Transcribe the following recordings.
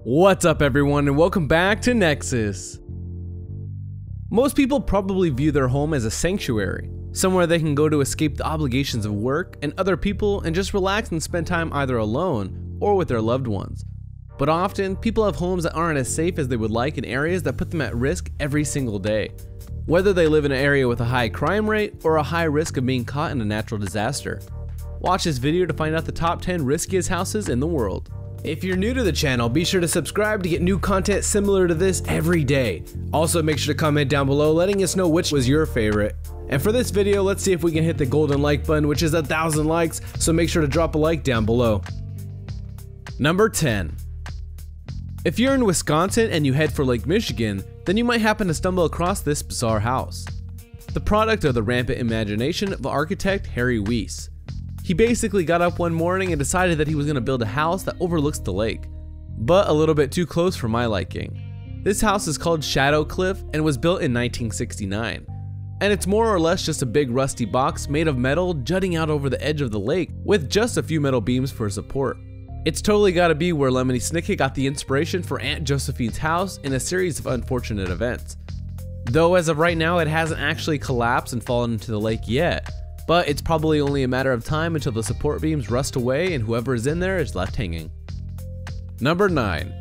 What's up everyone and welcome back to Nexus. Most people probably view their home as a sanctuary, somewhere they can go to escape the obligations of work and other people and just relax and spend time either alone or with their loved ones. But often, people have homes that aren't as safe as they would like in areas that put them at risk every single day. Whether they live in an area with a high crime rate or a high risk of being caught in a natural disaster. Watch this video to find out the top 10 riskiest houses in the world. If you're new to the channel, be sure to subscribe to get new content similar to this every day. Also, make sure to comment down below letting us know which was your favorite. And for this video, let's see if we can hit the golden like button, which is 1,000 likes, so make sure to drop a like down below. Number 10. If you're in Wisconsin and you head for Lake Michigan, then you might happen to stumble across this bizarre house. The product of the rampant imagination of architect Harry Weiss. He basically got up one morning and decided that he was going to build a house that overlooks the lake, but a little bit too close for my liking. This house is called Shadow Cliff and was built in 1969, and it's more or less just a big rusty box made of metal jutting out over the edge of the lake with just a few metal beams for support. It's totally gotta be where Lemony Snicket got the inspiration for Aunt Josephine's house in a series of unfortunate events. Though as of right now it hasn't actually collapsed and fallen into the lake yet, but it's probably only a matter of time until the support beams rust away and whoever is in there is left hanging. Number 9.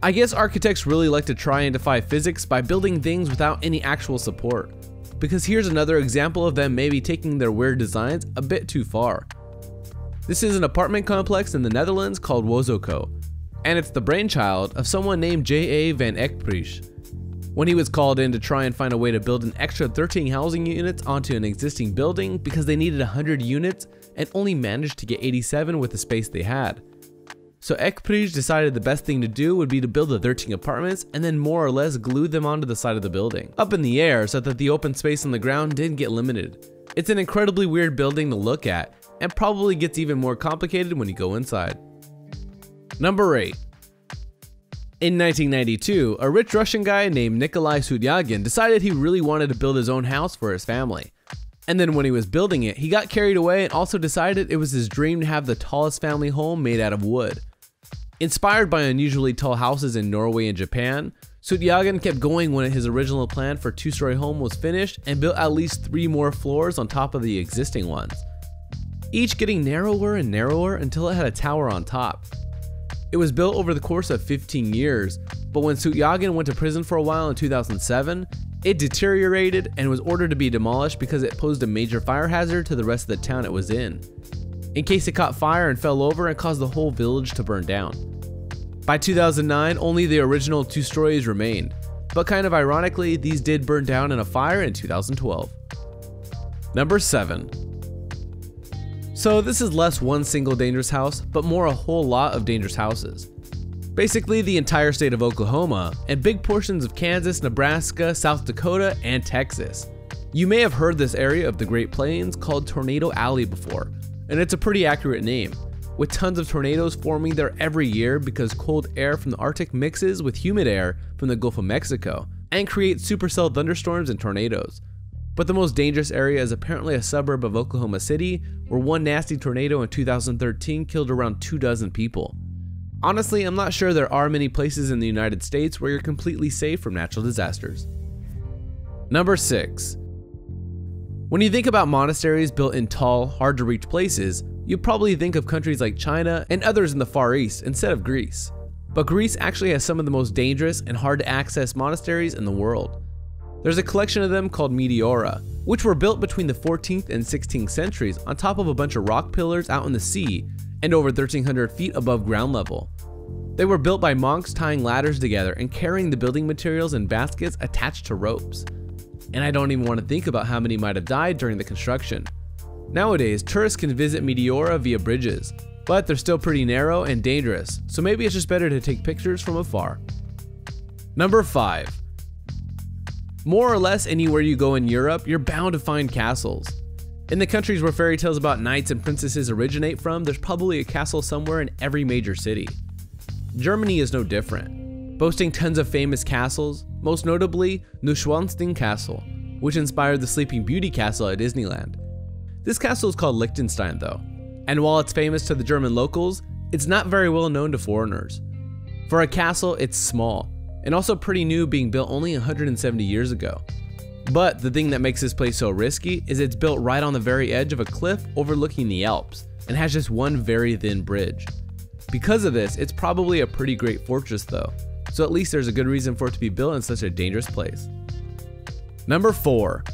I guess architects really like to try and defy physics by building things without any actual support, because here's another example of them maybe taking their weird designs a bit too far. This is an apartment complex in the Netherlands called Wozoko, and it's the brainchild of someone named J.A. van Ekprijs. When he was called in to try and find a way to build an extra 13 housing units onto an existing building because they needed 100 units and only managed to get 87 with the space they had. So Ekprijs decided the best thing to do would be to build the 13 apartments and then more or less glue them onto the side of the building, up in the air so that the open space on the ground didn't get limited. It's an incredibly weird building to look at and probably gets even more complicated when you go inside. Number 8. In 1992, a rich Russian guy named Nikolai Sutyagin decided he really wanted to build his own house for his family. And then when he was building it, he got carried away and also decided it was his dream to have the tallest family home made out of wood. Inspired by unusually tall houses in Norway and Japan, Sutyagin kept going when his original plan for a two-story home was finished and built at least 3 more floors on top of the existing ones, each getting narrower and narrower until it had a tower on top. It was built over the course of 15 years, but when Sutyagin went to prison for a while in 2007, it deteriorated and was ordered to be demolished because it posed a major fire hazard to the rest of the town it was in case it caught fire and fell over and caused the whole village to burn down. By 2009, only the original 2 stories remained, but kind of ironically, these did burn down in a fire in 2012. Number 7. So this is less one single dangerous house, but more a whole lot of dangerous houses. Basically the entire state of Oklahoma, and big portions of Kansas, Nebraska, South Dakota, and Texas. You may have heard this area of the Great Plains called Tornado Alley before, and it's a pretty accurate name, with tons of tornadoes forming there every year because cold air from the Arctic mixes with humid air from the Gulf of Mexico, and creates supercell thunderstorms and tornadoes. But the most dangerous area is apparently a suburb of Oklahoma City, where one nasty tornado in 2013 killed around 24 people. Honestly, I'm not sure there are many places in the United States where you're completely safe from natural disasters. Number 6. When you think about monasteries built in tall, hard to reach places, you probably think of countries like China and others in the Far East instead of Greece. But Greece actually has some of the most dangerous and hard to access monasteries in the world. There's a collection of them called Meteora, which were built between the 14th and 16th centuries on top of a bunch of rock pillars out in the sea and over 1,300 feet above ground level. They were built by monks tying ladders together and carrying the building materials in baskets attached to ropes. And I don't even want to think about how many might have died during the construction. Nowadays, tourists can visit Meteora via bridges, but they're still pretty narrow and dangerous, so maybe it's just better to take pictures from afar. Number 5. More or less anywhere you go in Europe, you're bound to find castles. In the countries where fairy tales about knights and princesses originate from, there's probably a castle somewhere in every major city. Germany is no different, boasting tons of famous castles, most notably Neuschwanstein Castle, which inspired the Sleeping Beauty Castle at Disneyland. This castle is called Liechtenstein though, and while it's famous to the German locals, it's not very well known to foreigners. For a castle, it's small, and also pretty new, being built only 170 years ago. But the thing that makes this place so risky is it's built right on the very edge of a cliff overlooking the Alps, and has just one very thin bridge. Because of this, it's probably a pretty great fortress though, so at least there's a good reason for it to be built in such a dangerous place. Number 4.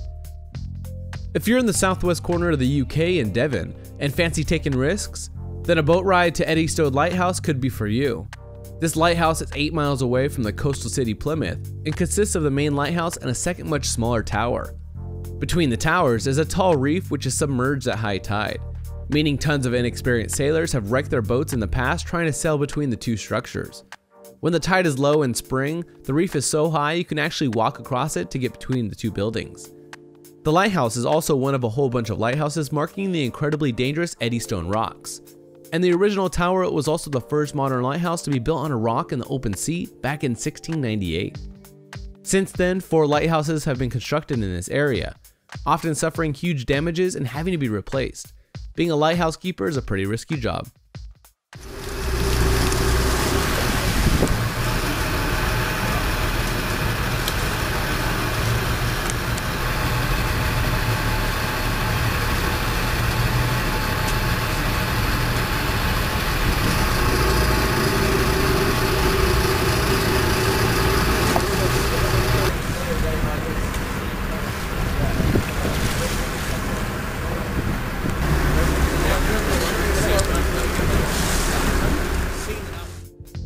If you're in the southwest corner of the UK in Devon and fancy taking risks, then a boat ride to Eddystone Lighthouse could be for you. This lighthouse is 8 miles away from the coastal city Plymouth and consists of the main lighthouse and a second much smaller tower. Between the towers is a tall reef which is submerged at high tide, meaning tons of inexperienced sailors have wrecked their boats in the past trying to sail between the two structures. When the tide is low in spring, the reef is so high you can actually walk across it to get between the two buildings. The lighthouse is also one of a whole bunch of lighthouses marking the incredibly dangerous Eddystone Rocks. And the original tower was also the first modern lighthouse to be built on a rock in the open sea back in 1698. Since then, 4 lighthouses have been constructed in this area, often suffering huge damages and having to be replaced. Being a lighthouse keeper is a pretty risky job.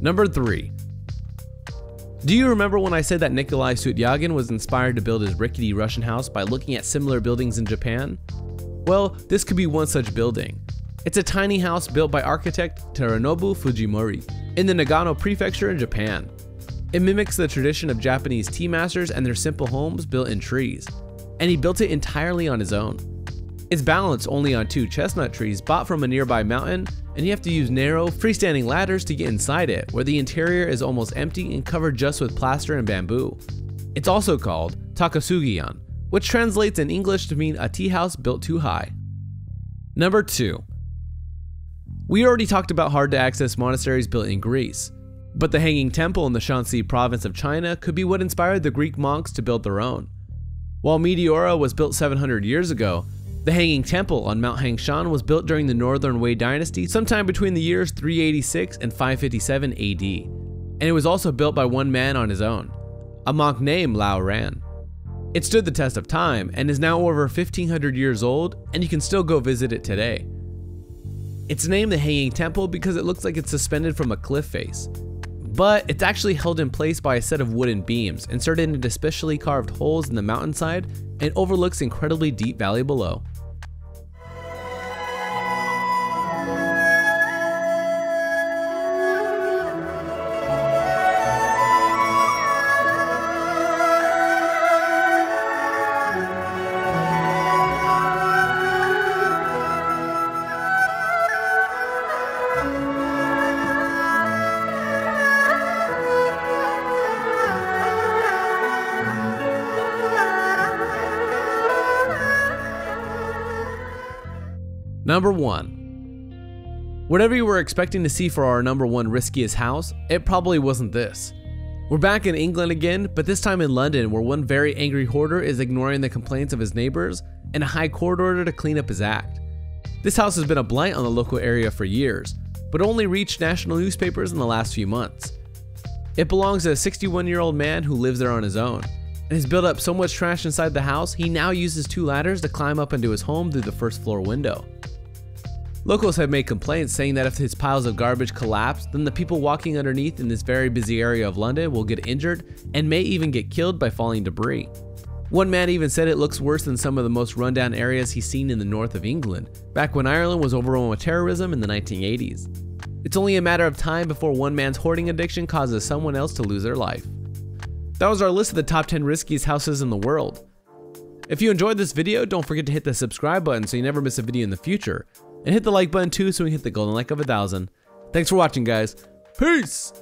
Number 3. Do you remember when I said that Nikolai Sutyagin was inspired to build his rickety Russian house by looking at similar buildings in Japan? Well, this could be one such building. It's a tiny house built by architect Teranobu Fujimori in the Nagano prefecture in Japan. It mimics the tradition of Japanese tea masters and their simple homes built in trees, and he built it entirely on his own. It's balanced only on 2 chestnut trees bought from a nearby mountain, and you have to use narrow, freestanding ladders to get inside it, where the interior is almost empty and covered just with plaster and bamboo. It's also called Takasugiyan, which translates in English to mean a tea house built too high. Number 2. We already talked about hard to access monasteries built in Greece, but the Hanging Temple in the Shanxi province of China could be what inspired the Greek monks to build their own. While Meteora was built 700 years ago, the Hanging Temple on Mount Hangshan was built during the Northern Wei Dynasty sometime between the years 386 and 557 AD, and it was also built by one man on his own, a monk named Lao Ran. It stood the test of time and is now over 1500 years old, and you can still go visit it today. It's named the Hanging Temple because it looks like it's suspended from a cliff face, but it's actually held in place by a set of wooden beams inserted into specially carved holes in the mountainside and overlooks the incredibly deep valley below. Number 1. Whatever you were expecting to see for our number 1 riskiest house, it probably wasn't this. We're back in England again, but this time in London, where one very angry hoarder is ignoring the complaints of his neighbors and a high court order to clean up his act. This house has been a blight on the local area for years, but only reached national newspapers in the last few months. It belongs to a 61-year-old man who lives there on his own, and has built up so much trash inside the house he now uses 2 ladders to climb up into his home through the first floor window. Locals have made complaints saying that if his piles of garbage collapse, then the people walking underneath in this very busy area of London will get injured and may even get killed by falling debris. One man even said it looks worse than some of the most rundown areas he's seen in the north of England, back when Ireland was overrun with terrorism in the 1980s. It's only a matter of time before one man's hoarding addiction causes someone else to lose their life. That was our list of the top 10 riskiest houses in the world. If you enjoyed this video, don't forget to hit the subscribe button so you never miss a video in the future. And hit the like button too so we hit the golden like of 1,000. Thanks for watching, guys. Peace!